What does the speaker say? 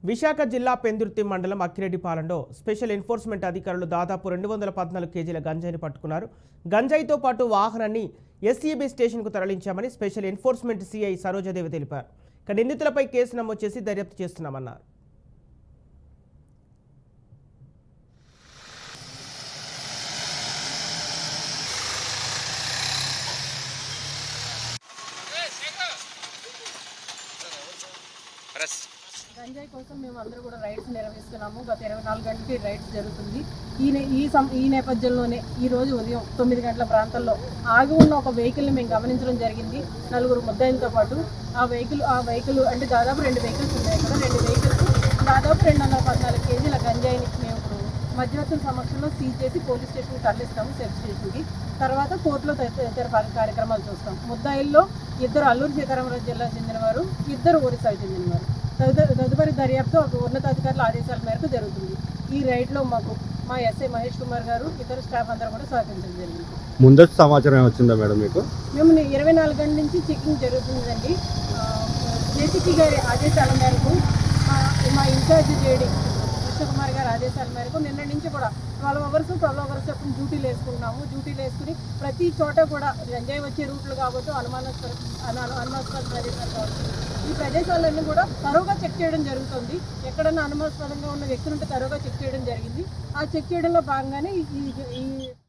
విశాఖ జిల్లా పెందుర్తి మండలం అక్కిరెడ్డిపాలెంలో special enforcement అధికారులు దాదాపు 214 కేజీల గంజాయిని పట్టుకున్నారు. గంజాయితో పాటు వాహనాన్ని ఎస్ఈబీ స్టేషన్కు తరలించామని స్పెషల్ ఎన్ఫోర్స్మెంట్ సిఐ సరోజాదేవి తెలిపారు. నిందితులపై కేసు నమోదు చేసి దర్యాప్తు చేస్తున్నామన్నారు. గంజాయి కోసం మేము అందరూ కూడా రైడ్స్ నిర్వహిస్తున్నాము. గత 24 గంటలకి రైడ్స్ జరుగుతుంది. ఈ నేపథ్యంలోనే ఈరోజు ఉదయం 9 గంటల ప్రాంతంలో ఆగి ఉన్న ఒక వెహికల్ని మేము గమనించడం జరిగింది. 4 ముద్దాయిలతో పాటు ఆ వెహికల్ అంటే దాదాపు 2 వెహికల్స్ ఉన్నాయి. అక్కడ 2 వెహికల్స్ దాదాపు 214 కేజీల గంజాయిని మేము ఇప్పుడు మధ్యవర్తుల సమక్షంలో సీజ్ చేసి పోలీస్ స్టేషన్కి తరలిస్తాము, సెబ్ స్టేషన్కి. తర్వాత కోర్టులో తదితర కార్యక్రమాలు చూస్తాం. ముద్దాయిల్లో 2 అల్లూరు సీతారామరాజు జిల్లా చెందినవారు, 2 ఒరిస్సాకు చెందినవారు. తదుపరి దర్యాప్తు ఉన్నతాధికారుల ఆదేశాల మేరకు జరుగుతుంది. ఈ రైడ్లో మా ఎస్ఐ మహేష్ కుమార్ గారు, ఇతర స్టాఫ్ అందరూ కూడా సహకరించడం జరిగింది. ముందస్తు సమాచారం వచ్చిందా మేడం మీకు? మేము 24 గంటల నుంచి చెకింగ్ జరుగుతుందండి. జేసీపీ గారి ఆదేశాల మేరకు మా ఇన్ఛార్జ్ జేడీ కృష్ణకుమార్ గారి ఆదేశాల మేరకు నిన్న నుంచి కూడా 12 అవర్స్ చొప్పున డ్యూటీలు వేసుకున్నాము. డ్యూటీలు వేసుకుని ప్రతి చోట కూడా గంజాయి వచ్చే రూట్లు కావచ్చు, అనుమానాస్పద ప్రదేశాలు కావచ్చు, ఈ ప్రదేశాలన్నీ కూడా తరువుగా చెక్ చేయడం జరుగుతుంది. ఎక్కడన్నా అనుమానాస్పదంగా ఉన్న వ్యక్తులుంటే తరువుగా చెక్ చేయడం జరిగింది. ఆ చెక్ చేయడంలో భాగంగానే ఈ